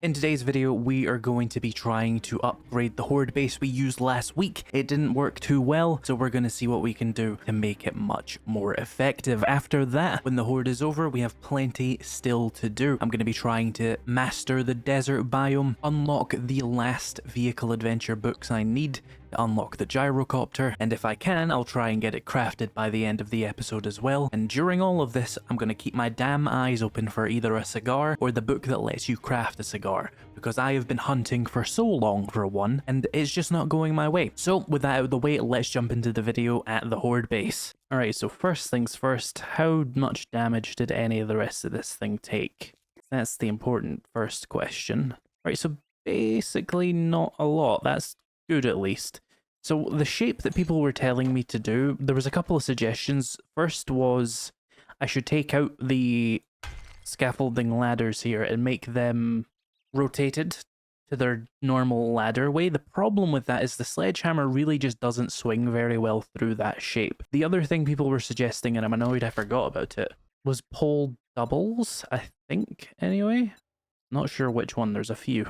In today's video, we are going to be trying to upgrade the Horde base we used last week. It didn't work too well, so we're going to see what we can do to make it much more effective. After that, when the Horde is over, we have plenty still to do. I'm going to be trying to master the desert biome, unlock the last vehicle adventure books I need, to unlock the Gyrocopter, and if I can, I'll try and get it crafted by the end of the episode as well. And during all of this, I'm going to keep my damn eyes open for either a cigar or the book that lets you craft a cigar, because I have been hunting for so long for one, and it's just not going my way. So with that out of the way, let's jump into the video at the Horde base. Alright, so first things first, how much damage did any of the rest of this thing take? That's the important first question. Alright, so basically not a lot. That's good at least. So the shape that people were telling me to do, there was a couple of suggestions. First was I should take out the scaffolding ladders here and make them rotated to their normal ladder way. The problem with that is the sledgehammer really just doesn't swing very well through that shape. The other thing people were suggesting, and I'm annoyed I forgot about it, was pole doubles, I think, anyway. Not sure which one, there's a few.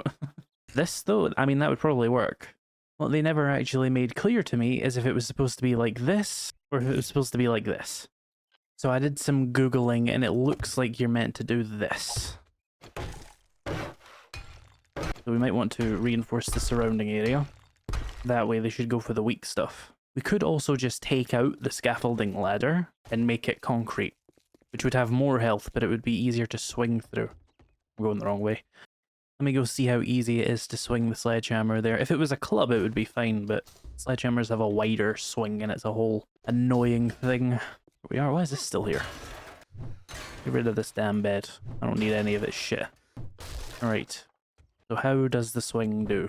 This though, I mean, that would probably work. What they never actually made clear to me is if it was supposed to be like this, or if it was supposed to be like this. So I did some Googling, and it looks like you're meant to do this. So we might want to reinforce the surrounding area. That way they should go for the weak stuff. We could also just take out the scaffolding ladder and make it concrete, which would have more health, but it would be easier to swing through. I'm going the wrong way. Let me go see how easy it is to swing the sledgehammer there. If it was a club, it would be fine, but sledgehammers have a wider swing, and it's a whole annoying thing. Here we are. Why is this still here? Get rid of this damn bed. I don't need any of this shit. Alright. So how does the swing do?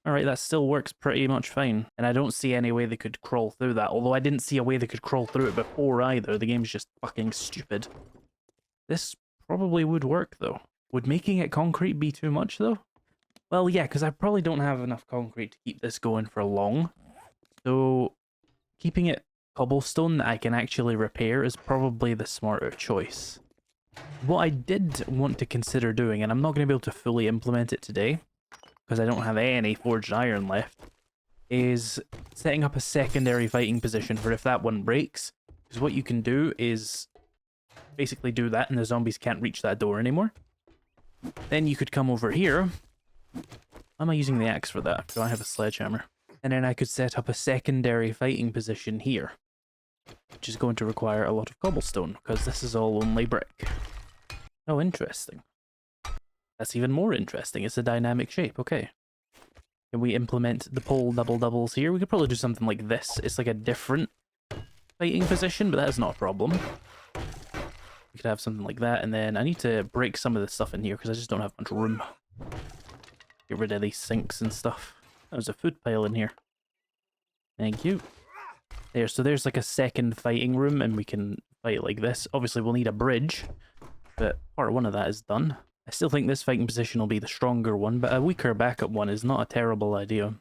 Alright, that still works pretty much fine. And I don't see any way they could crawl through that. Although I didn't see a way they could crawl through it before either. The game's just fucking stupid. This probably would work, though. Would making it concrete be too much, though? Well, yeah, because I probably don't have enough concrete to keep this going for long. So, keeping it cobblestone that I can actually repair is probably the smarter choice. What I did want to consider doing, and I'm not going to be able to fully implement it today, because I don't have any forged iron left, is setting up a secondary fighting position for if that one breaks. Because what you can do is basically do that, and the zombies can't reach that door anymore. Then you could come over here. Why am I using the axe for that? Do I have a sledgehammer? And then I could set up a secondary fighting position here, which is going to require a lot of cobblestone, because this is all only brick. Oh, interesting. That's even more interesting. It's a dynamic shape. Okay. Can we implement the pole doubles here? We could probably do something like this. It's like a different fighting position, but that's not a problem. We could have something like that, and then I need to break some of the stuff in here because I just don't have much room. Get rid of these sinks and stuff. There's a food pile in here. Thank you. There, so there's like a second fighting room, and we can fight like this. Obviously, we'll need a bridge, but part one of that is done. I still think this fighting position will be the stronger one, but a weaker backup one is not a terrible idea.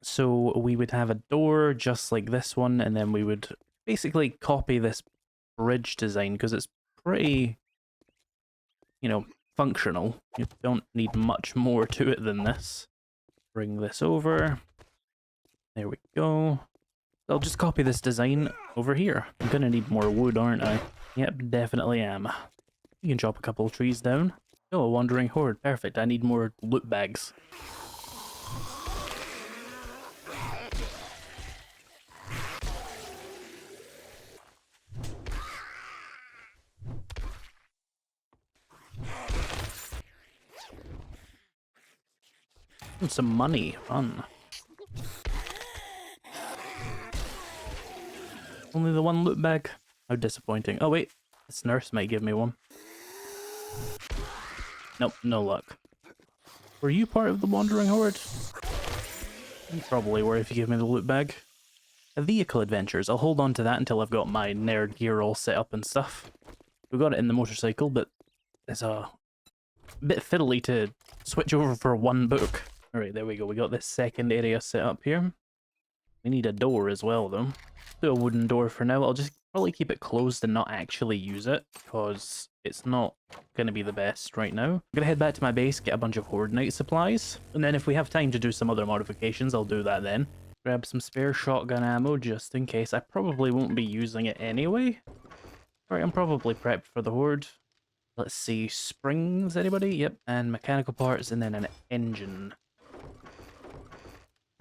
So we would have a door just like this one, and then we would basically copy this bridge design because it's pretty, you know, functional. You don't need much more to it than this. Bring this over. There we go. I'll just copy this design over here. I'm gonna need more wood, aren't I? Yep, definitely am. You can chop a couple of trees down. Oh, a wandering horde. Perfect. I need more loot bags. And some money. Fun. Only the one loot bag? How disappointing. Oh wait, this nurse might give me one. Nope, no luck. Were you part of the wandering horde? You probably were if you give me the loot bag. A vehicle adventures. I'll hold on to that until I've got my nerd gear all set up and stuff. We got it in the motorcycle, but it's a bit fiddly to switch over for one book. Alright, there we go. We got this second area set up here. We need a door as well, though. Do a wooden door for now. I'll just probably keep it closed and not actually use it, because it's not going to be the best right now. I'm going to head back to my base, get a bunch of Horde Night supplies, and then if we have time to do some other modifications, I'll do that then. Grab some spare shotgun ammo just in case. I probably won't be using it anyway. Alright, I'm probably prepped for the Horde. Let's see, springs, anybody? Yep, and mechanical parts, and then an engine.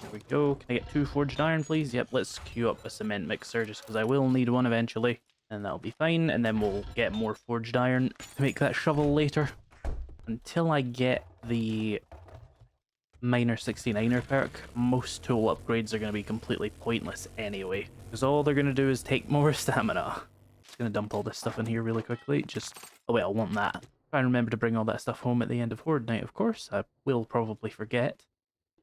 There we go. Can I get 2 forged iron, please? Yep, let's queue up a cement mixer, just because I will need one eventually. And that'll be fine, and then we'll get more forged iron to make that shovel later. Until I get the Miner 69er perk, most tool upgrades are going to be completely pointless anyway. Because all they're going to do is take more stamina. Just going to dump all this stuff in here really quickly. Oh wait, I'll want that. Try and remember to bring all that stuff home at the end of Horde Night, of course. I will probably forget.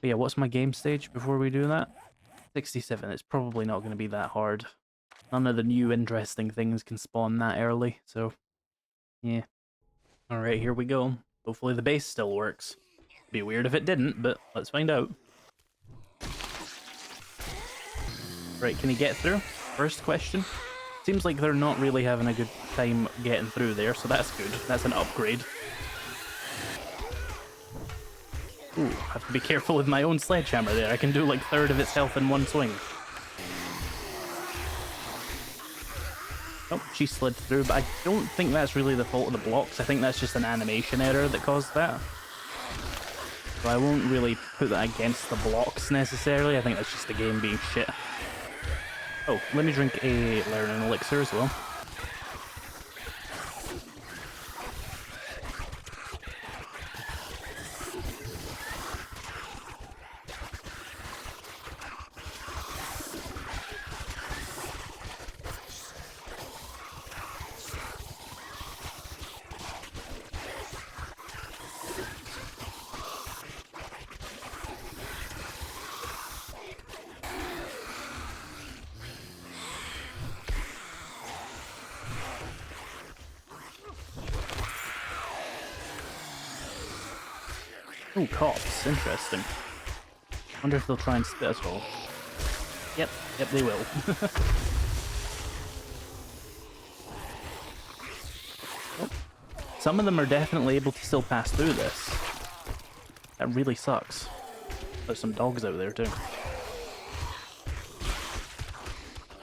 But yeah, what's my game stage before we do that? 67. It's probably not going to be that hard. None of the new interesting things can spawn that early, so yeah. Alright, here we go. Hopefully the base still works. Be weird if it didn't, but let's find out. Right, can he get through? First question. Seems like they're not really having a good time getting through there, so that's good. That's an upgrade. Ooh, I have to be careful with my own sledgehammer there. I can do like a third of its health in one swing. Oh, she slid through, but I don't think that's really the fault of the blocks. I think that's just an animation error that caused that. So I won't really put that against the blocks necessarily. I think that's just the game being shit. Oh, let me drink a learning elixir as well. Oh, cops. Interesting. Wonder if they'll try and spit us all. Yep, they will. Oh. Some of them are definitely able to still pass through this. That really sucks. There's some dogs out there too.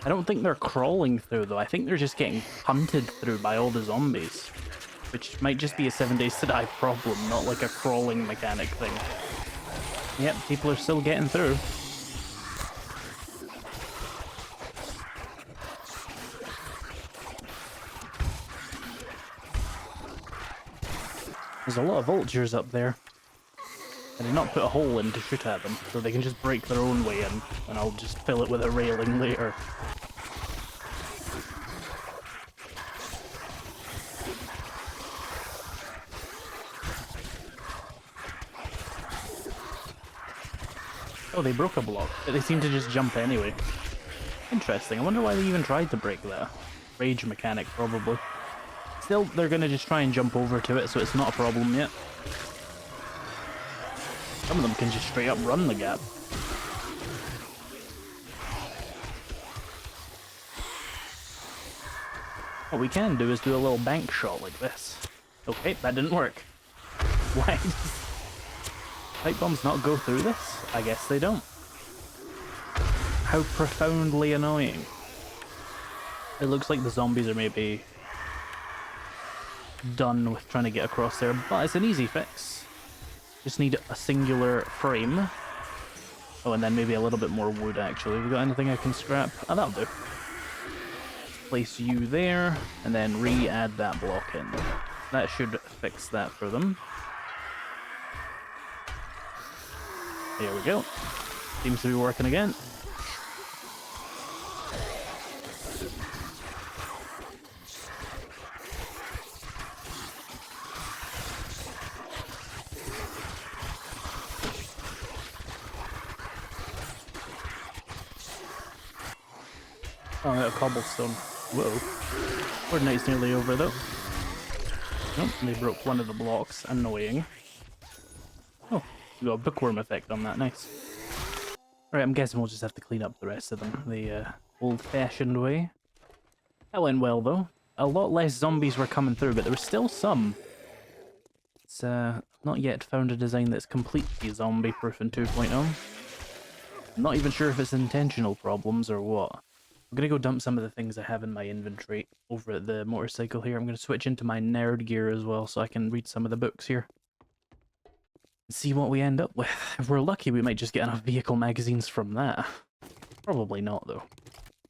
I don't think they're crawling through though. I think they're just getting hunted through by all the zombies. Which might just be a 7 days to die problem, not like a crawling mechanic thing. Yep, people are still getting through. There's a lot of vultures up there. I did not put a hole in to shoot at them, so they can just break their own way in, and I'll just fill it with a railing later. Oh, they broke a block, but they seem to just jump anyway. Interesting. I wonder why they even tried to break that. Rage mechanic, probably. Still, they're gonna just try and jump over to it, so it's not a problem yet. Some of them can just straight up run the gap. What we can do is do a little bank shot like this. Okay, that didn't work. Why does pipe bombs not go through this? I guess they don't. How profoundly annoying. It looks like the zombies are maybe done with trying to get across there, but it's an easy fix. Just need a singular frame. Oh, and then maybe a little bit more wood, actually. We got anything I can scrap? Oh, that'll do. Place you there, and then re-add that block in. That should fix that for them. There we go. Seems to be working again. Oh, I got a cobblestone. Whoa. Horde Night's nearly over though. Nope, they broke one of the blocks. Annoying. Oh, we got a bookworm effect on that. Nice. Right, I'm guessing we'll just have to clean up the rest of them the old-fashioned way. That went well, though. A lot less zombies were coming through, but there were still some. It's not yet found a design that's completely zombie-proof in 2.0. I'm not even sure if it's intentional problems or what. I'm gonna go dump some of the things I have in my inventory over at the motorcycle here. I'm gonna switch into my nerd gear as well so I can read some of the books here. And see what we end up with. If we're lucky, we might just get enough vehicle magazines from that. Probably not, though.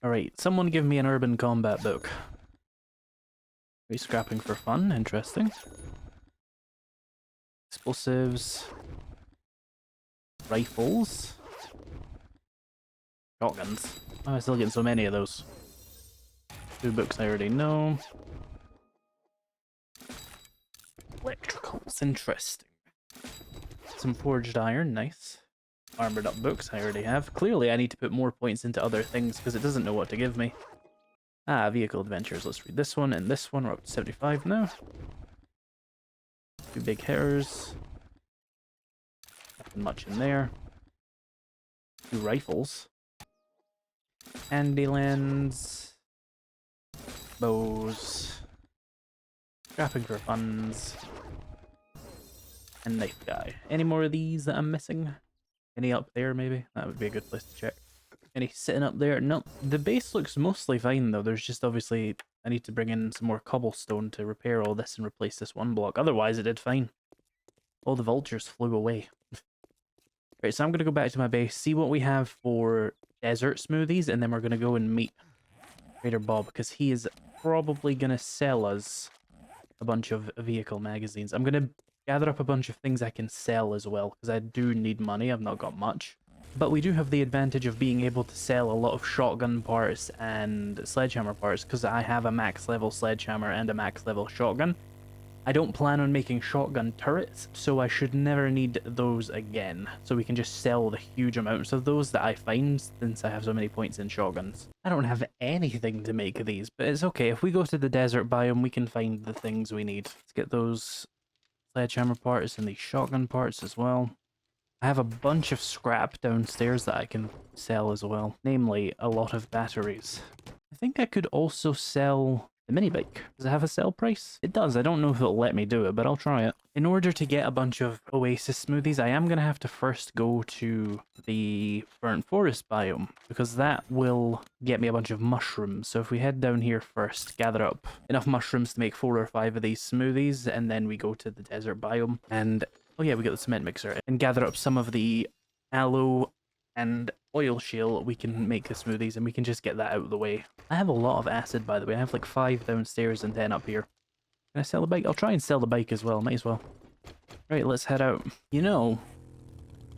Alright, someone give me an urban combat book. Scrapping for fun, interesting. Explosives. Rifles. Shotguns. Why am I still getting so many of those? 2 books I already know. Electricals, interesting. Some forged iron, nice. Armored up books I already have. Clearly I need to put more points into other things because it doesn't know what to give me. Ah, vehicle adventures. Let's read this one and this one. We're up to 75 now. 2 big hitters. Nothing much in there. 2 rifles. Handylands. Bows. Scrapping for funds. And knife guy. Any more of these that I'm missing? Any up there maybe? That would be a good place to check. Any sitting up there? No. The base looks mostly fine though. There's just obviously I need to bring in some more cobblestone to repair all this and replace this one block. Otherwise it did fine. All the vultures flew away. Right, so I'm going to go back to my base, see what we have for desert smoothies, and then we're going to go and meet Trader Bob, because he is probably going to sell us a bunch of vehicle magazines. I'm going to gather up a bunch of things I can sell as well, because I do need money. I've not got much. But we do have the advantage of being able to sell a lot of shotgun parts and sledgehammer parts, because I have a max level sledgehammer and a max level shotgun. I don't plan on making shotgun turrets, so I should never need those again. So we can just sell the huge amounts of those that I find, since I have so many points in shotguns. I don't have anything to make these, but it's okay. If we go to the desert biome, we can find the things we need. Let's get those sledgehammer parts and these shotgun parts as well. I have a bunch of scrap downstairs that I can sell as well, namely a lot of batteries. I think I could also sell the mini bike. Does it have a sell price? It does. I don't know if it'll let me do it, but I'll try it. In order to get a bunch of oasis smoothies, I am going to have to first go to the burnt forest biome, because that will get me a bunch of mushrooms. So if we head down here first, gather up enough mushrooms to make 4 or 5 of these smoothies, and then we go to the desert biome, and oh yeah, we got the cement mixer, and gather up some of the aloe and oil shale, we can make the smoothies, and we can just get that out of the way. I have a lot of acid, by the way. I have like 5 downstairs and 10 up here. Can I sell the bike? I'll try and sell the bike as well. Might as well. Right, let's head out. You know,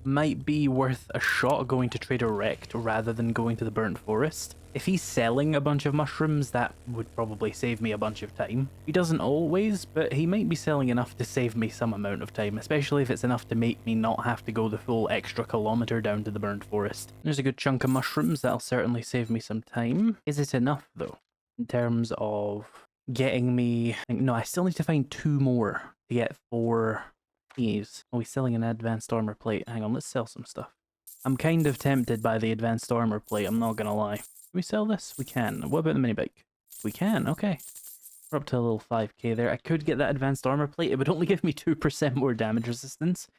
might be worth a shot going to Trader Rect rather than going to the burnt forest. If he's selling a bunch of mushrooms, that would probably save me a bunch of time. He doesn't always, but he might be selling enough to save me some amount of time, especially if it's enough to make me not have to go the full extra kilometer down to the burnt forest. There's a good chunk of mushrooms, that'll certainly save me some time. Is it enough, though, in terms of getting me... No, I still need to find 2 more to get 4 these. Oh, he's selling an advanced armor plate. Hang on, let's sell some stuff. I'm kind of tempted by the advanced armor plate, I'm not gonna lie. Can we sell this? We can. What about the mini bike? We can, okay. We're up to a little 5k there. I could get that advanced armor plate. It would only give me 2% more damage resistance,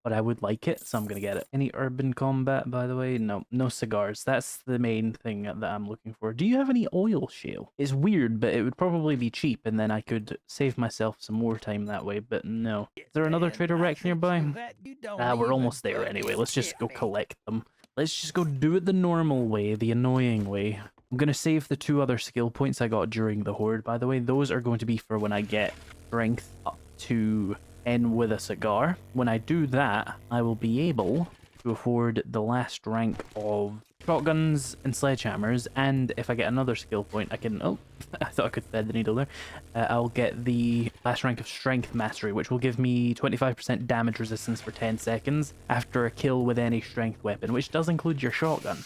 but I would like it, so I'm gonna get it. Any urban combat, by the way? No, no cigars. That's the main thing that I'm looking for. Do you have any oil shale? It's weird, but it would probably be cheap, and then I could save myself some more time that way, but no. Is there another Trader Rect nearby? We're almost there anyway. Let's just go collect them. Let's just go do it the normal way, the annoying way. I'm going to save the 2 other skill points I got during the Horde, by the way. Those are going to be for when I get strength up to N with a cigar. When I do that, I will be able to afford the last rank of shotguns and sledgehammers, and if I get another skill point, I can... Oh, I thought I could thread the needle there. I'll get the last rank of Strength Mastery, which will give me 25% damage resistance for 10 seconds after a kill with any strength weapon, which does include your shotgun.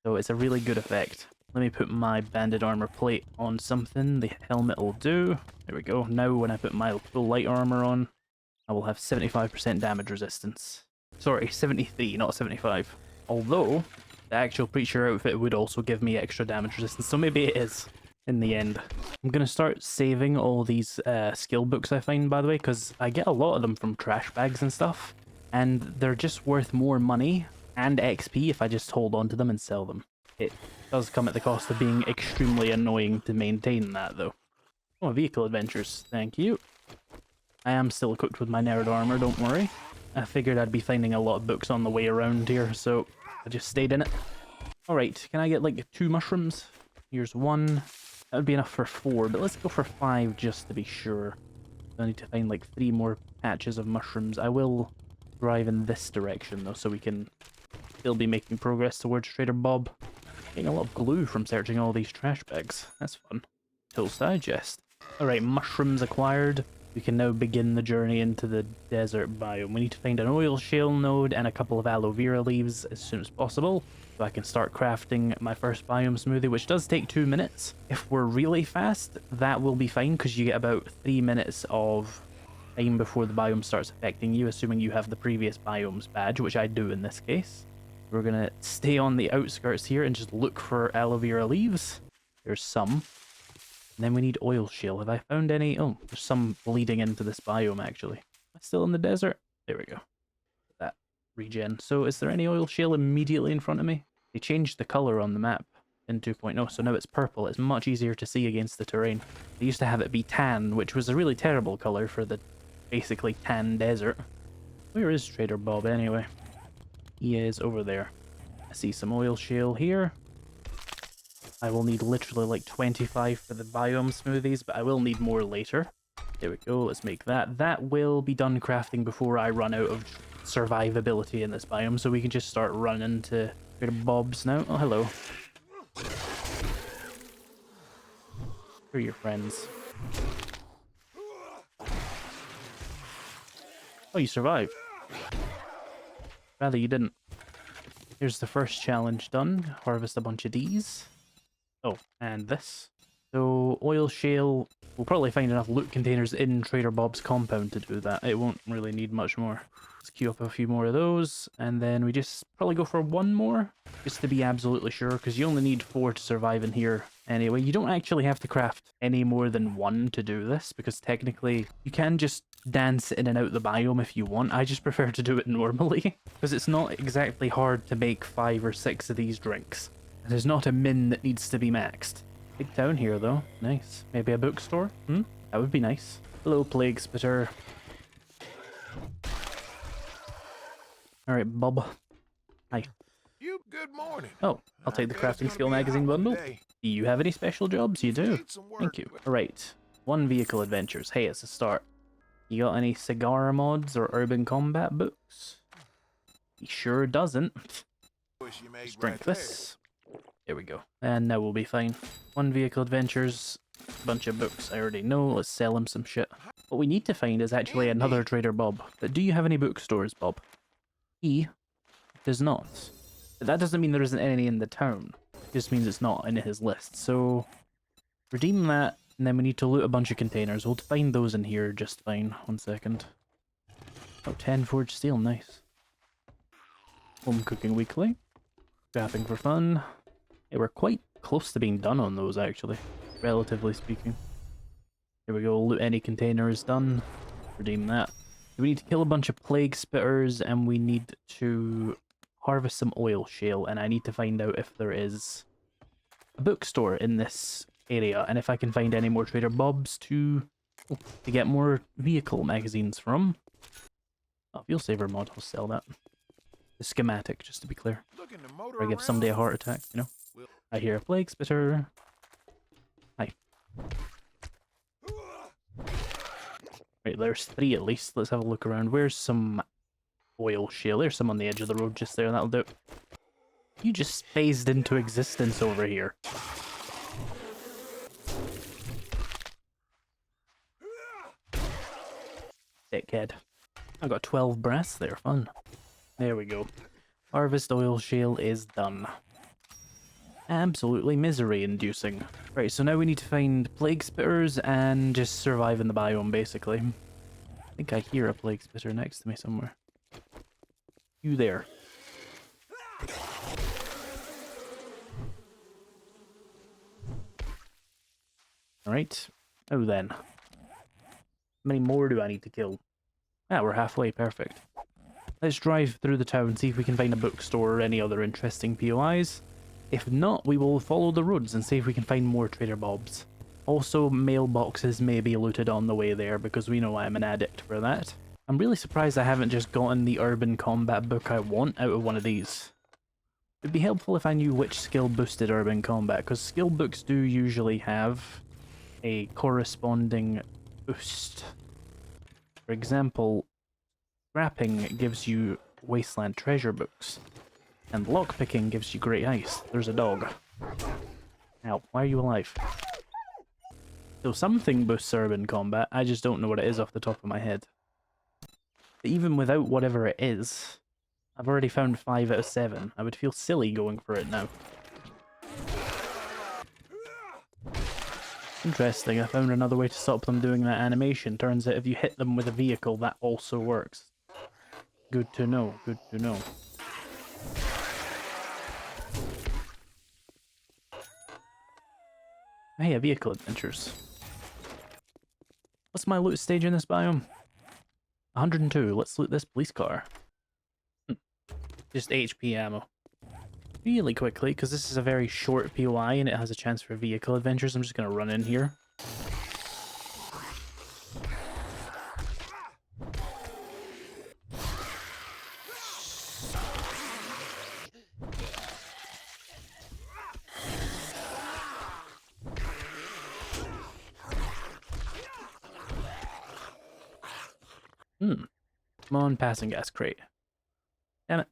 So it's a really good effect. Let me put my banded armor plate on something. The helmet will do. There we go. Now when I put my full light armor on, I will have 75% damage resistance. Sorry, 73, not 75. Although, the actual preacher outfit would also give me extra damage resistance, so maybe it is in the end. I'm going to start saving all these skill books I find, by the way, because I get a lot of them from trash bags and stuff, and they're just worth more money and XP if I just hold on to them and sell them. It does come at the cost of being extremely annoying to maintain that, though. Oh, vehicle adventures, thank you. I am still equipped with my nerd armor, don't worry. I figured I'd be finding a lot of books on the way around here, so I just stayed in it. Alright, can I get like 2 mushrooms? Here's 1. That would be enough for 4, but let's go for 5 just to be sure. I need to find like 3 more patches of mushrooms. I will drive in this direction though, so we can still be making progress towards Trader Bob. Getting a lot of glue from searching all these trash bags. That's fun. Tools Digest. Alright, mushrooms acquired. We can now begin the journey into the desert biome. We need to find an oil shale node and a couple of aloe vera leaves as soon as possible, so I can start crafting my first biome smoothie, which does take 2 minutes. If we're really fast, that will be fine, because you get about 3 minutes of time before the biome starts affecting you, assuming you have the previous biomes badge, which I do in this case. We're gonna stay on the outskirts here and just look for aloe vera leaves. There's some. And then we need oil shale. Have I found any? Oh, there's some bleeding into this biome, actually. Am I still in the desert? There we go. That regen. So is there any oil shale immediately in front of me? They changed the color on the map in 2.0, so now it's purple. It's much easier to see against the terrain. They used to have it be tan, which was a really terrible color for the basically tan desert. Where is Trader Bob anyway? He is over there. I see some oil shale here. I will need literally like 25 for the biome smoothies, but I will need more later. There we go, let's make that. That will be done crafting before I run out of survivability in this biome, so we can just start running to Trader Bob's now. Oh, hello. Who are your friends? Oh, you survived. Rather, you didn't. Here's the first challenge done. Harvest a bunch of these. Oh, and this. So, oil shale, we'll probably find enough loot containers in Trader Bob's compound to do that. It won't really need much more. Let's queue up a few more of those, and then we just probably go for 1 more, just to be absolutely sure, because you only need 4 to survive in here anyway. You don't actually have to craft any more than 1 to do this, because technically you can just dance in and out the biome if you want. I just prefer to do it normally, because it's not exactly hard to make 5 or 6 of these drinks. There's not a min that needs to be maxed. Big town here, though. Nice. Maybe a bookstore? That would be nice. Hello, Plague Spitter. Alright, Bob. Hi. Good morning. Oh, I'll take the crafting skill magazine bundle. Do you have any special jobs? You do. Thank you. Alright. 1 vehicle adventures. Hey, it's a start. You got any cigar mods or urban combat books? He sure doesn't. Just drink this. There we go. And now we'll be fine. 1 vehicle adventures, a bunch of books I already know. Let's sell him some shit. What we need to find is actually another Trader Bob. But do you have any bookstores, Bob? He does not. But that doesn't mean there isn't any in the town. It just means it's not in his list. So, redeem that, and then we need to loot a bunch of containers. We'll find those in here just fine. 1 second. Oh, 10 forged steel, nice. Home cooking weekly. Crafting for fun. Yeah, we're quite close to being done on those, actually, relatively speaking. Here we go, loot any container is done. Redeem that. We need to kill a bunch of plague spitters, and we need to harvest some oil shale, and I need to find out if there is a bookstore in this area, and if I can find any more Trader Bob's to get more vehicle magazines from. Oh, fuel saver mod, I'll sell that. The schematic, just to be clear. Or I give somebody a heart attack, you know? I hear a plague spitter. Hi. Right, there's 3 at least. Let's have a look around. Where's some oil shale? There's some on the edge of the road just there. That'll do. You just phased into existence over here. Dickhead. I got 12 brass there. Fun. There we go. Harvest oil shale is done. Absolutely misery-inducing. Right, so now we need to find plague spitters and just survive in the biome, basically. I think I hear a plague spitter next to me somewhere. You there. Alright. Oh then. How many more do I need to kill? Ah, we're halfway. Perfect. Let's drive through the town, see if we can find a bookstore or any other interesting POIs. If not, we will follow the roads and see if we can find more Trader Bobs. Also, mailboxes may be looted on the way there, because we know I'm an addict for that. I'm really surprised I haven't just gotten the urban combat book I want out of one of these. It'd be helpful if I knew which skill boosted urban combat, because skill books do usually have a corresponding boost. For example, scrapping gives you wasteland treasure books, and lockpicking gives you great ice. There's a dog. Ow, why are you alive? So something boosts urban combat, I just don't know what it is off the top of my head. But even without whatever it is, I've already found 5 out of 7. I would feel silly going for it now. Interesting, I found another way to stop them doing that animation. Turns out if you hit them with a vehicle, that also works. Good to know, good to know. Hey, a vehicle adventures. What's my loot stage in this biome? 102. Let's loot this police car. Just HP ammo. Really quickly, because this is a very short POI and it has a chance for vehicle adventures, I'm just going to run in here. Come on, passing gas crate. Damn it.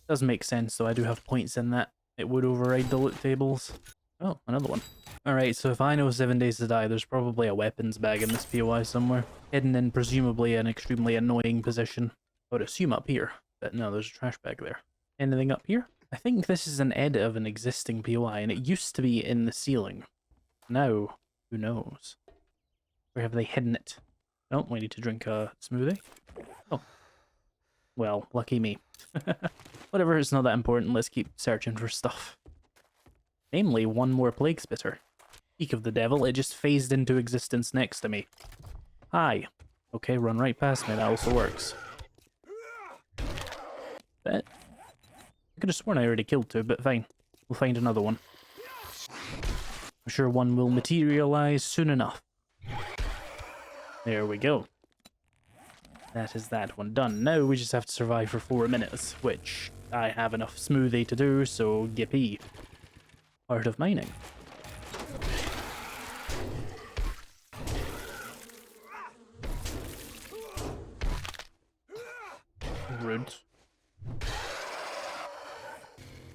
Does make sense, though. I do have points in that. It would override the loot tables. Oh, another one. Alright, so if I know 7 days to die, there's probably a weapons bag in this POI somewhere. Hidden in presumably an extremely annoying position. I would assume up here. But no, there's a trash bag there. Anything up here? I think this is an edit of an existing POI, and it used to be in the ceiling. Now, who knows? Where have they hidden it? Oh, we need to drink a smoothie. Oh. Well, lucky me. Whatever, it's not that important. Let's keep searching for stuff. Namely, one more plague spitter. Speak of the devil, it just phased into existence next to me. Hi. Okay, run right past me, that also works. That... I could have sworn I already killed two, but fine. We'll find another one. I'm sure one will materialize soon enough. There we go. That is that one done. Now we just have to survive for 4 minutes, which I have enough smoothie to do, so yippee. Art of mining. Rude.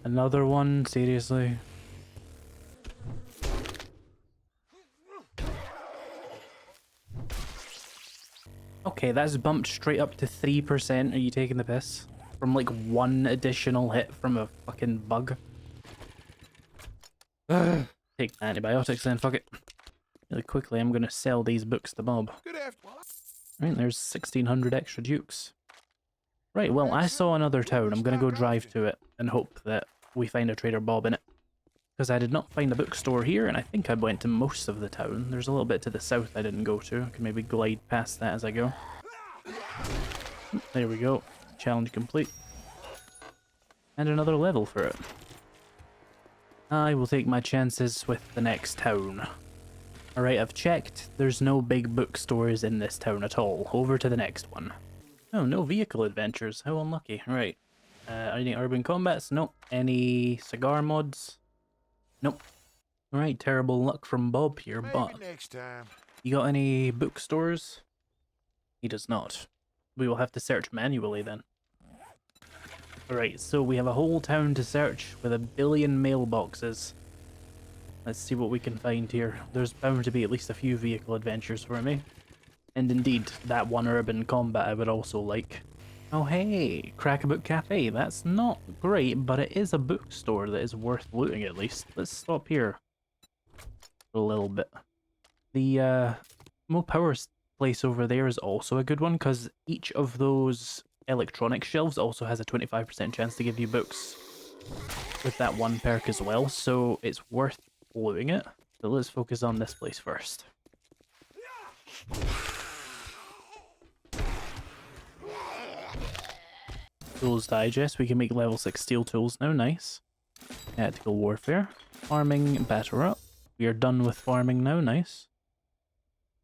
Another one? Seriously? Okay, that's bumped straight up to 3%. Are you taking the piss? From like one additional hit from a fucking bug. Take antibiotics then, fuck it. Really quickly, I'm gonna sell these books to Bob. Good afternoon. Right, there's 1600 extra dukes. Right, well, I saw another town. I'm gonna go drive to it and hope that we find a Trader Bob in it. Because I did not find a bookstore here, and I think I went to most of the town. There's a little bit to the south I didn't go to. I can maybe glide past that as I go. There we go. Challenge complete. And another level for it. I will take my chances with the next town. Alright, I've checked. There's no big bookstores in this town at all. Over to the next one. Oh, no vehicle adventures. How unlucky. Right. Any urban combats? Nope. Any cigar mods? Nope. Alright, terrible luck from Bob here, Maybe but... next time. You got any bookstores? He does not. We will have to search manually then. Alright, so we have a whole town to search with 1 billion mailboxes. Let's see what we can find here. There's bound to be at least a few vehicle adventures for me. And indeed, that one urban combat I would also like. Oh hey, Crack-A-Book Cafe. That's not great, but it is a bookstore that is worth looting at least. Let's stop here a little bit. The Mo Power's place over there is also a good one, because each of those electronic shelves also has a 25% chance to give you books with that one perk as well, so it's worth looting it. But let's focus on this place first. Tools digest. We can make level 6 steel tools now. Nice. Tactical warfare. Farming. Batter up. We are done with farming now. Nice.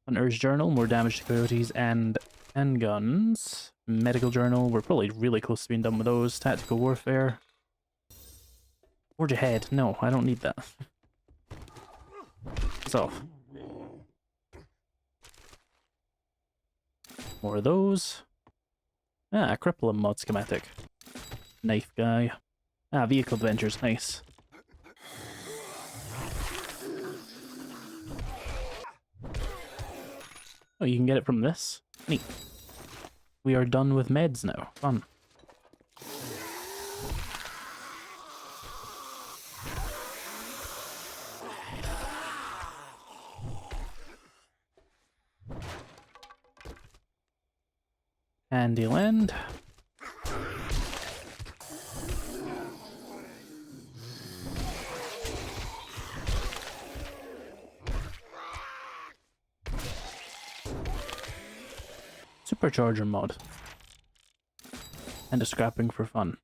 Hunter's journal. More damage to coyotes and guns. Medical journal. We're probably really close to being done with those. Tactical warfare. Forge ahead. No, I don't need that. It's off. More of those. Ah, cripple mod schematic. Knife guy. Ah, vehicle adventures. Nice. Oh, you can get it from this? Neat. We are done with meds now. Fun. Handy land. Supercharger mod. And a scrapping for fun.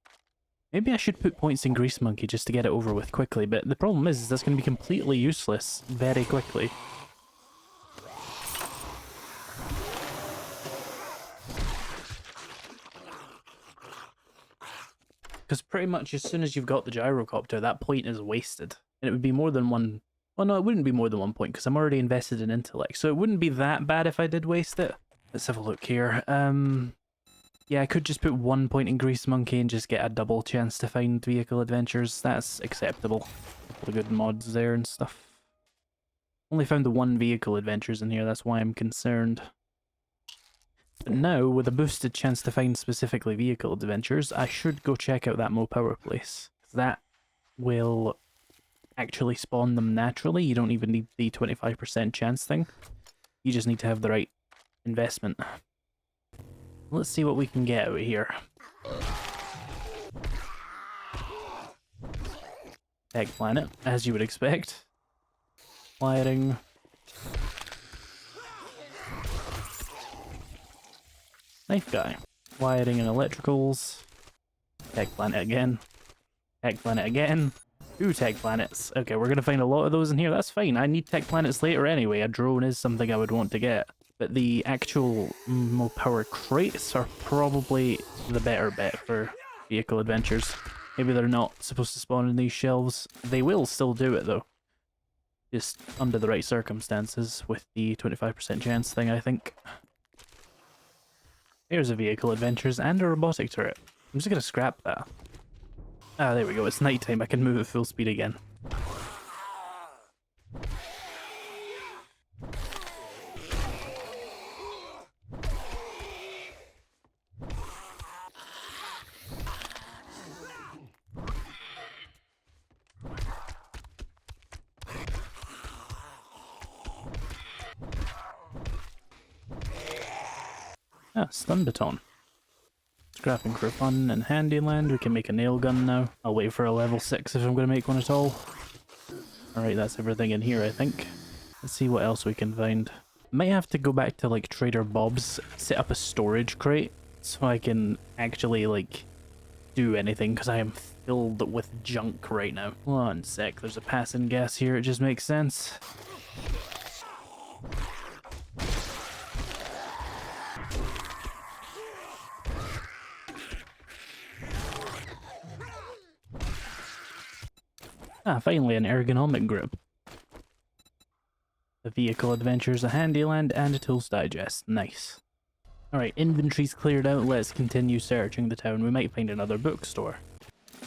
Maybe I should put points in Grease Monkey just to get it over with quickly, but the problem is that's going to be completely useless very quickly. Because pretty much as soon as you've got the Gyrocopter, that point is wasted. And it would be more than one... Well, no, it wouldn't be more than 1 point, because I'm already invested in intellect. So it wouldn't be that bad if I did waste it. Let's have a look here. Yeah, I could just put 1 point in Grease Monkey and just get a double chance to find vehicle adventures. That's acceptable. A couple of good mods there and stuff. Only found the 1 vehicle adventures in here, that's why I'm concerned. But now, with a boosted chance to find specifically vehicle adventures, I should go check out that Mo Power place. That will actually spawn them naturally. You don't even need the 25% chance thing. You just need to have the right investment. Let's see what we can get out here. Egg planet, as you would expect. Wiring. Knife guy. Wiring and electricals. Tech planet again. Tech planet again. 2 tech planets. Okay, we're gonna find a lot of those in here. That's fine. I need tech planets later anyway. A drone is something I would want to get. But the actual Mo Power crates are probably the better bet for vehicle adventures. Maybe they're not supposed to spawn in these shelves. They will still do it though. Just under the right circumstances with the 25% chance thing, I think. There's a vehicle adventures and a robotic turret. I'm just gonna scrap that. Ah, there we go. It's nighttime. I can move at full speed again. Ah, stun baton. Scrapping for fun and handyland. We can make a nail gun now. I'll wait for a level 6 if I'm going to make one at all. Alright, that's everything in here, I think. Let's see what else we can find. Might have to go back to, like, Trader Bob's, set up a storage crate, so I can actually, like, do anything, because I am filled with junk right now. 1 sec, there's a passing gas here, it just makes sense. Ah, finally an ergonomic grip. A vehicle adventures, a handyland, and a tools digest. Nice. Alright, inventory's cleared out, let's continue searching the town. We might find another bookstore.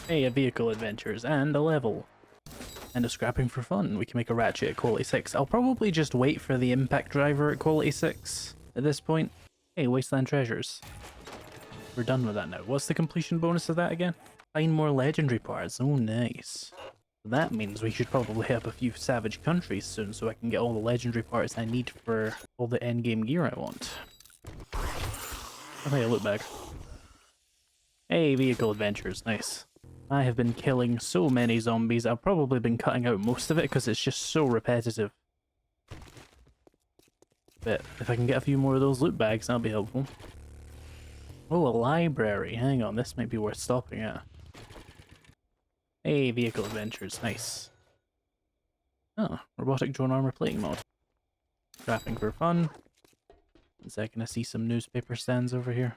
Hey, a vehicle adventures, and a level. And a scrapping for fun. We can make a ratchet at quality 6. I'll probably just wait for the impact driver at quality 6 at this point. Hey, wasteland treasures. We're done with that now. What's the completion bonus of that again? Find more legendary parts. Oh, nice. That means we should probably hit up a few savage countries soon so I can get all the legendary parts I need for all the endgame gear I want. Oh hey, look back. Hey, vehicle adventures, nice. I have been killing so many zombies. I've probably been cutting out most of it because it's just so repetitive. But if I can get a few more of those loot bags, that'll be helpful. Oh, a library. Hang on, this might be worth stopping at. Hey, vehicle adventures. Nice. Oh, robotic drone armor plating mod. Scrapping for fun. 1 second, I see some newspaper stands over here.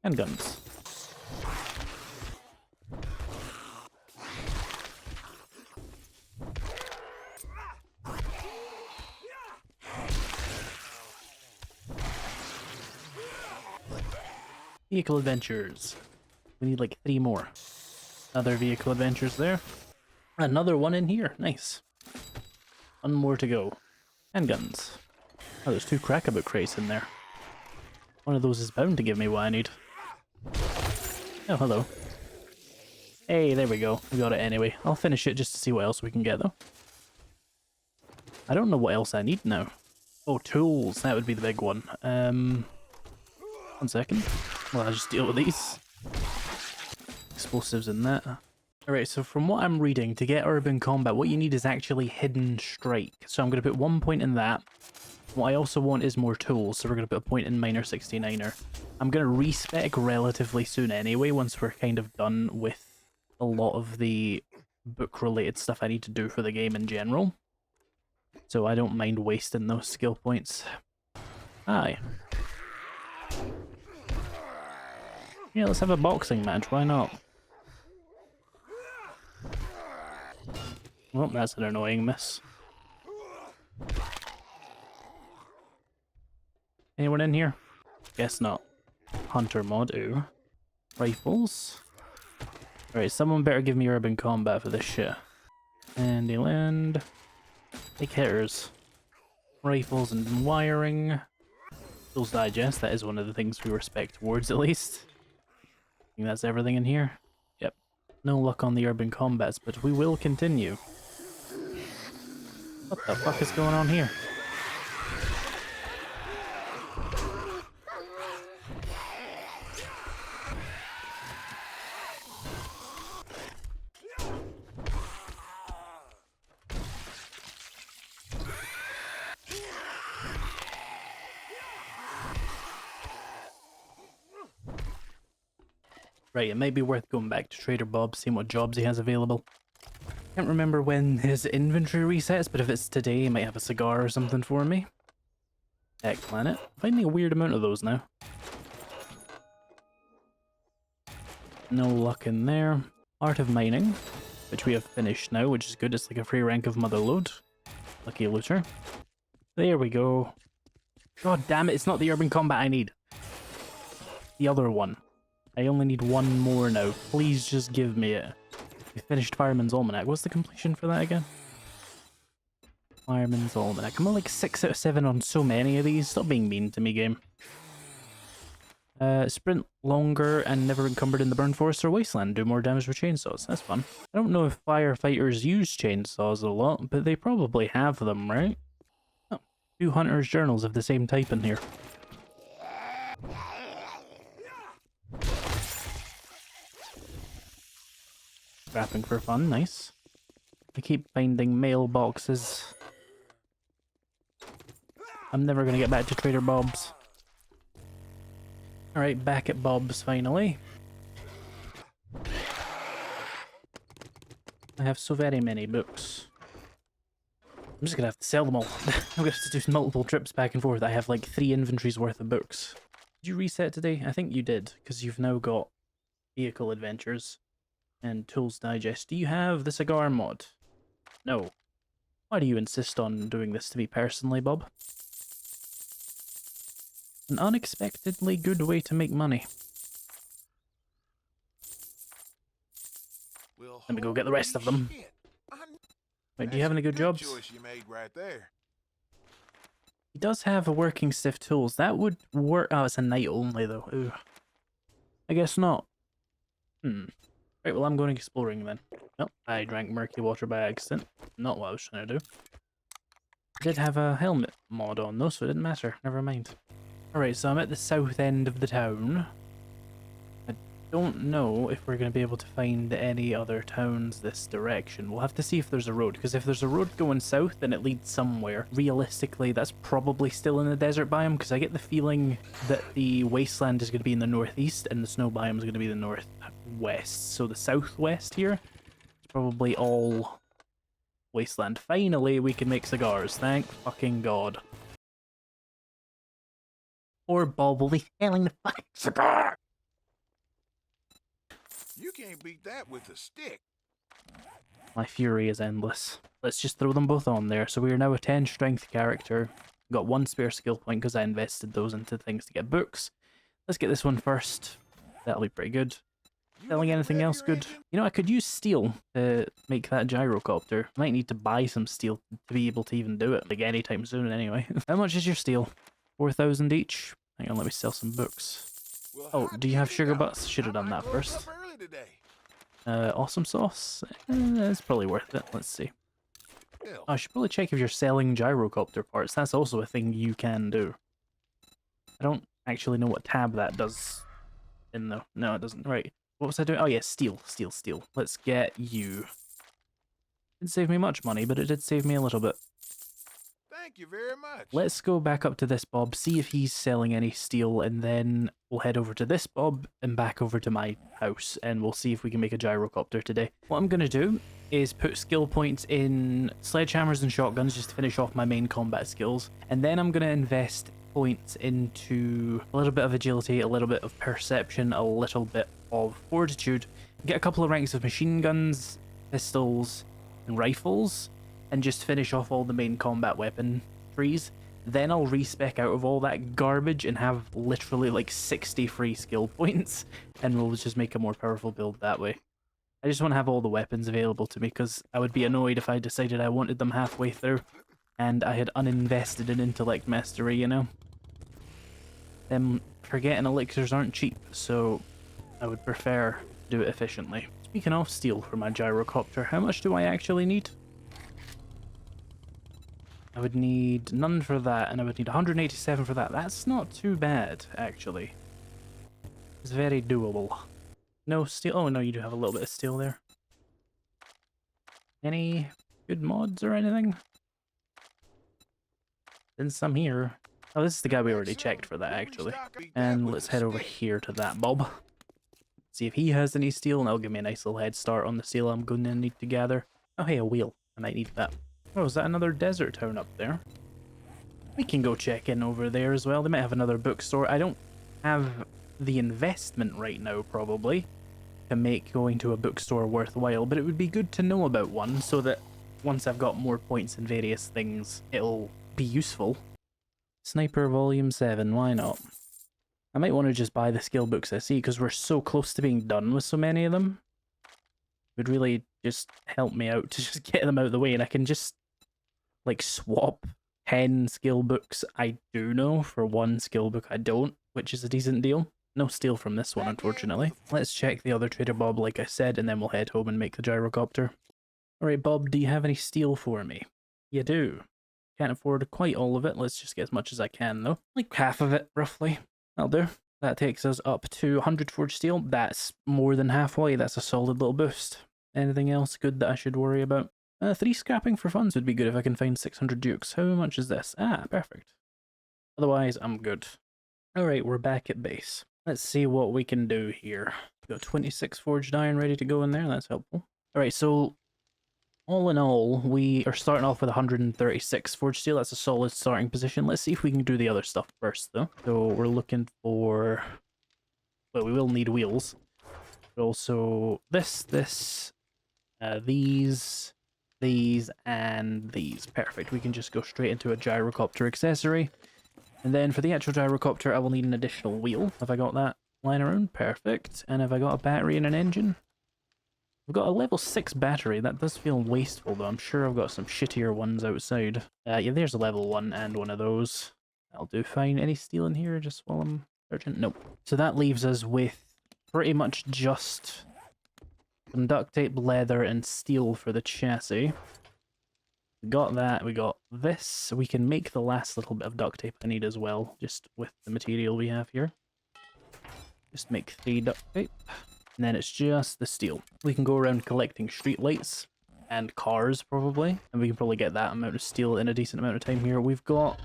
And guns. Vehicle adventures. We need like 3 more. Other vehicle adventures there. Another one in here. Nice. 1 more to go. Handguns. Oh, there's 2 Crackabout crates in there. One of those is bound to give me what I need. Oh, hello. Hey, there we go. We got it anyway. I'll finish it just to see what else we can get, though. I don't know what else I need now. Oh, tools. That would be the big one. 1 second. Well, I'll just deal with these. Explosives in that. Alright, so from what I'm reading, to get urban combat, what you need is actually hidden strike. So I'm going to put 1 point in that. What I also want is more tools, so we're going to put a point in Miner 69er. I'm going to respec relatively soon anyway, once we're kind of done with a lot of the book-related stuff I need to do for the game in general. So I don't mind wasting those skill points. Aye. Yeah, let's have a boxing match, why not? Well, that's an annoying miss. Anyone in here? Guess not. Hunter mod, ooh. Rifles. Alright, someone better give me urban combat for this shit. Andy land. Big hitters. Rifles and wiring. Tools digest, that is one of the things we respect towards at least. I think that's everything in here. Yep. No luck on the urban combats, but we will continue. What the fuck is going on here? Right, it might be worth going back to Trader Bob, seeing what jobs he has available. Can't remember when his inventory resets, but if it's today, he might have a cigar or something for me. Tech Planet. Finding a weird amount of those now. No luck in there. Art of Mining, which we have finished now, which is good. It's like a free rank of Motherload. Lucky looter. There we go. God damn it, it's not the urban combat I need. The other one. I only need 1 more now. Please just give me it. We finished Fireman's Almanac. What's the completion for that again? Fireman's Almanac. I'm on like 6 out of 7 on so many of these. Stop being mean to me, game. Sprint longer and never encumbered in the Burn Forest or Wasteland. Do more damage with chainsaws. That's fun. I don't know if firefighters use chainsaws a lot, but they probably have them, right? Oh, 2 Hunter's Journals of the same type in here. Scrapping for fun, nice. I keep finding mailboxes. I'm never gonna get back to Trader Bob's. Alright, back at Bob's finally. I have so very many books. I'm just gonna have to sell them all. I'm gonna have to do multiple trips back and forth. I have like 3 inventories worth of books. Did you reset today? I think you did, because you've now got vehicle adventures and tools digest. Do you have the cigar mod? No. Why do you insist on doing this to me personally, Bob? An unexpectedly good way to make money. Let me go get the rest of them. Wait, do you have any good jobs? You made right there. He does have a working stiff tools. That would work. Oh, it's a night only though. Ooh. I guess not. Right, well, I'm going exploring then. Nope, I drank murky water by accident. Not what I was trying to do. I did have a helmet mod on though, so it didn't matter. Never mind. Alright, so I'm at the south end of the town. I don't know if we're going to be able to find any other towns this direction. We'll have to see if there's a road, because if there's a road going south, then it leads somewhere. Realistically, that's probably still in the desert biome, because I get the feeling that the wasteland is going to be in the northeast, and the snow biome is going to be the northwest. So the southwest here is probably all wasteland. Finally, we can make cigars. Thank fucking God. Or Bob will be selling the fucking cigar. You can't beat that with a stick. My fury is endless. Let's just throw them both on there. So we are now a 10 strength character. Got 1 spare skill point because I invested those into things to get books. Let's get this one first. That'll be pretty good. Selling anything else good? You know, I could use steel to make that gyrocopter. Might need to buy some steel to be able to even do it. Like anytime soon anyway. How much is your steel? 4,000 each? Hang on, let me sell some books. Oh, do you have sugar butts? Should have done that first. Awesome sauce? It's probably worth it. Let's see. Oh, I should probably check if you're selling gyrocopter parts. That's also a thing you can do. I don't actually know what tab that does in though. No, it doesn't. Right. What was I doing? Oh yeah, steel. Let's get you. Didn't save me much money, but it did save me a little bit. Thank you very much. Let's go back up to this Bob, see if he's selling any steel, and then we'll head over to this Bob and back over to my house, and we'll see if we can make a gyrocopter today. What I'm going to do is put skill points in sledgehammers and shotguns just to finish off my main combat skills, and then I'm going to invest points into a little bit of agility, a little bit of perception, a little bit of fortitude, get a couple of ranks of machine guns, pistols, and rifles, and just finish off all the main combat weapon trees. Then I'll respec out of all that garbage and have literally like 60 free skill points, and we'll just make a more powerful build that way. I just want to have all the weapons available to me, because I would be annoyed if I decided I wanted them halfway through and I had uninvested in intellect mastery, you know? Them forgetting elixirs aren't cheap, so I would prefer to do it efficiently. Speaking of steel for my gyrocopter, how much do I actually need? I would need none for that, and I would need 187 for that. That's not too bad, actually. It's very doable. No steel. Oh, no, you do have a little bit of steel there. Any good mods or anything? Then some here. Oh, this is the guy we already checked for that, actually. And let's head over here to that Bob. See if he has any steel, and that'll give me a nice little head start on the steel I'm going to need to gather. Oh, hey, a wheel. I might need that. Oh, is that another desert town up there? We can go check in over there as well. They might have another bookstore. I don't have the investment right now, probably, to make going to a bookstore worthwhile, but it would be good to know about one so that once I've got more points in various things, it'll be useful. Sniper Volume 7, why not? I might want to just buy the skill books I see, because we're so close to being done with so many of them. It would really just help me out to just get them out of the way, and I can just like swap 10 skill books I do know for 1 skill book I don't, which is a decent deal. No steel from this one, unfortunately. Let's check the other trader Bob, like I said, and then we'll head home and make the gyrocopter. Alright, Bob, do you have any steel for me? You do. Can't afford quite all of it. Let's just get as much as I can, though. Like half of it, roughly. That'll do. That takes us up to 100 forged steel. That's more than halfway. That's a solid little boost. Anything else good that I should worry about? 3 scrapping for funds would be good if I can find 600 dukes. How much is this? Ah, perfect. Otherwise, I'm good. Alright, we're back at base. Let's see what we can do here. Got 26 forged iron ready to go in there. That's helpful. Alright, so all in all, we are starting off with 136 forged steel. That's a solid starting position. Let's see if we can do the other stuff first, though. So we're looking for... Well, we will need wheels. But also these, and these. Perfect. We can just go straight into a gyrocopter accessory. And then for the actual gyrocopter, I will need an additional wheel. Have I got that lying around? Perfect. And have I got a battery and an engine? I've got a level 6 battery. That does feel wasteful, though. I'm sure I've got some shittier ones outside. Yeah, there's a level 1 and one of those. That'll do fine. Any steel in here just while I'm searching? Nope. So that leaves us with pretty much just some duct tape, leather, and steel for the chassis. We got that. We got this. We can make the last little bit of duct tape I need as well, just with the material we have here. Just make 3 duct tape, and then it's just the steel. We can go around collecting street lights and cars probably, and we can probably get that amount of steel in a decent amount of time here. We've got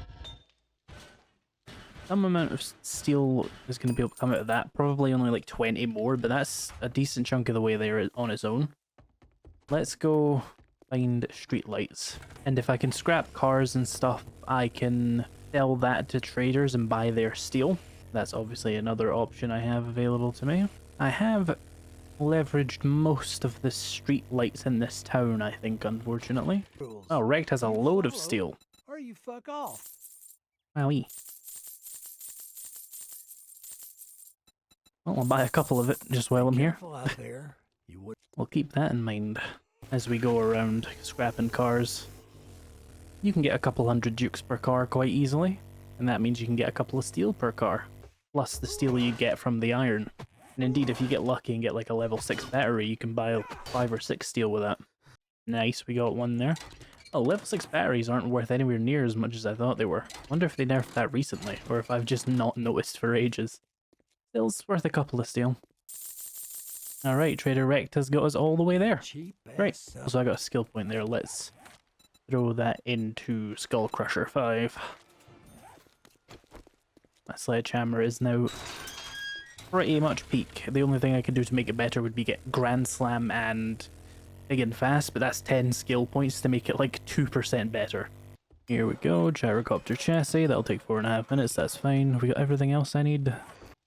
some amount of steel is going to be able to come out of that, probably only like 20 more, but that's a decent chunk of the way there on its own. Let's go find street lights, and if I can scrap cars and stuff, I can sell that to traders and buy their steel. That's obviously another option I have available to me. I have leveraged most of the street lights in this town, I think, unfortunately. Oh, Rect has a load of steel. Or you fuck off. Wowee. Well, I'll buy a couple of it just while I'm here. Out there. You would. We'll keep that in mind as we go around scrapping cars. You can get a couple hundred dukes per car quite easily, and that means you can get a couple of steel per car, plus the steel you get from the iron. And indeed, if you get lucky and get like a level 6 battery, you can buy 5 or 6 steel with that. Nice, we got one there. Oh, level 6 batteries aren't worth anywhere near as much as I thought they were. Wonder if they nerfed that recently, or if I've just not noticed for ages. Still's worth a couple of steel. Alright, Trader Rect has got us all the way there. Cheap Right, ass so I got a skill point there. Let's throw that into Skull Crusher 5. My sledgehammer is now pretty much peak. The only thing I could do to make it better would be get Grand Slam and Big and Fast, but that's 10 skill points to make it like 2% better. Here we go, Gyrocopter chassis. That'll take 4.5 minutes, that's fine. We got everything else I need.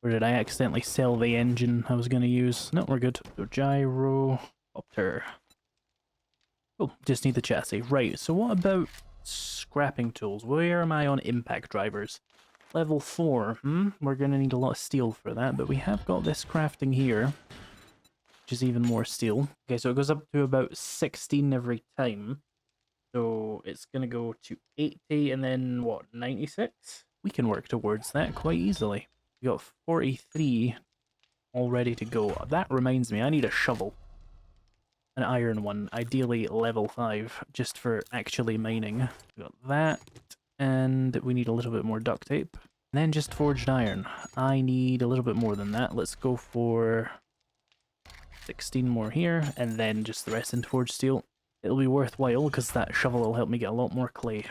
Or did I accidentally sell the engine I was going to use? No, we're good. So Gyrocopter. Oh, just need the chassis. Right, so what about scrapping tools? Where am I on impact drivers? Level 4. We're going to need a lot of steel for that, but we have got this crafting here, which is even more steel. Okay, so it goes up to about 16 every time. So it's going to go to 80 and then, what, 96? We can work towards that quite easily. We got 43 all ready to go. That reminds me, I need a shovel. An iron one, ideally level 5, just for actually mining. We got that, and we need a little bit more duct tape. And then just forged iron. I need a little bit more than that. Let's go for 16 more here, and then just the rest into forged steel. It'll be worthwhile, because that shovel will help me get a lot more clay.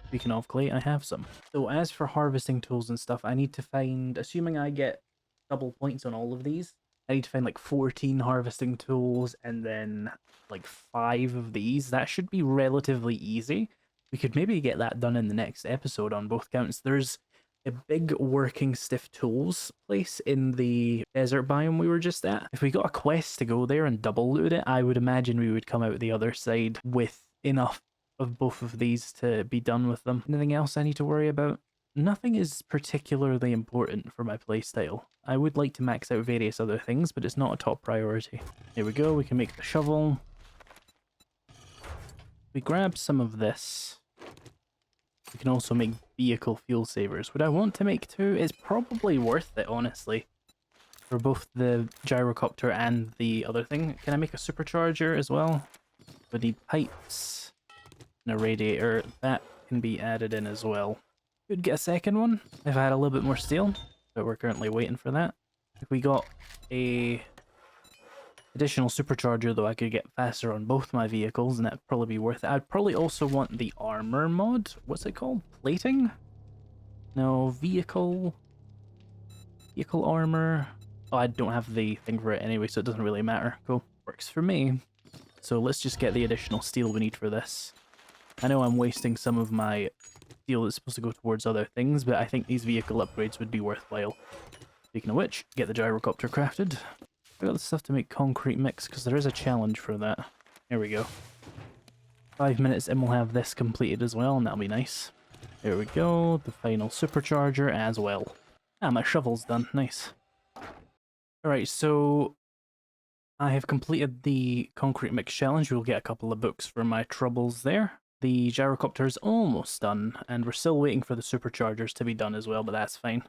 Speaking of clay, I have some. So as for harvesting tools and stuff, I need to find, assuming I get double points on all of these, I need to find like 14 harvesting tools and then like 5 of these. That should be relatively easy. We could maybe get that done in the next episode on both counts. There's a big working stiff tools place in the desert biome we were just at. If we got a quest to go there and double loot it, I would imagine we would come out the other side with enough of both of these to be done with them. Anything else I need to worry about? Nothing is particularly important for my playstyle. I would like to max out various other things, but it's not a top priority. Here we go, we can make the shovel. We grab some of this. We can also make vehicle fuel savers. Would I want to make 2? It's probably worth it, honestly. For both the gyrocopter and the other thing. Can I make a supercharger as well? We need pipes. And a radiator. That can be added in as well. Could get a second one if I had a little bit more steel, but we're currently waiting for that. If we got a additional supercharger, though, I could get faster on both my vehicles, and that'd probably be worth it. I'd probably also want the armor mod. What's it called? Plating? No, vehicle armor. Oh, I don't have the thing for it anyway, so it doesn't really matter. Cool. Works for me. So let's just get the additional steel we need for this. I know I'm wasting some of my steel that's supposed to go towards other things, but I think these vehicle upgrades would be worthwhile. Speaking of which, get the gyrocopter crafted. I got the stuff to make concrete mix, because there is a challenge for that. There we go. 5 minutes and we'll have this completed as well, and that'll be nice. There we go, the final supercharger as well. Ah, my shovel's done, nice. Alright, so I have completed the concrete mix challenge. We'll get a couple of books for my troubles there. The gyrocopter is almost done, and we're still waiting for the superchargers to be done as well, but that's fine.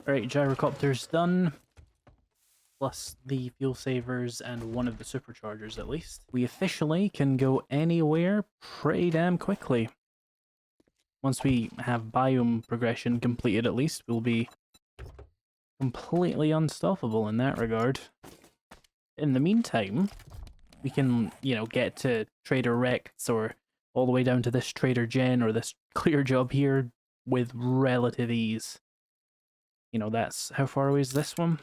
Alright, gyrocopter's done. Plus the fuel savers and one of the superchargers at least. We officially can go anywhere pretty damn quickly. Once we have biome progression completed at least, we'll be completely unstoppable in that regard. In the meantime, we can, you know, get to Trader Rex or all the way down to this Trader Jen or this clear job here with relative ease. You know, that's, how far away is this one?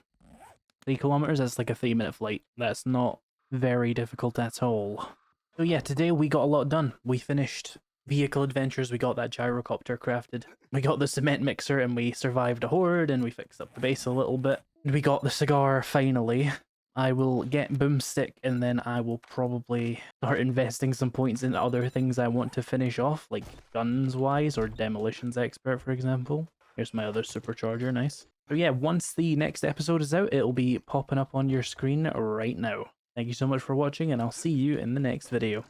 3 kilometers? That's like a 3-minute flight. That's not very difficult at all. So yeah, today we got a lot done. We finished vehicle adventures, we got that gyrocopter crafted, we got the cement mixer, and we survived a horde, and we fixed up the base a little bit. And we got the cigar finally. I will get Boomstick, and then I will probably start investing some points in other things I want to finish off, like guns-wise, or Demolitions Expert, for example. Here's my other supercharger, nice. So yeah, once the next episode is out, it'll be popping up on your screen right now. Thank you so much for watching, and I'll see you in the next video.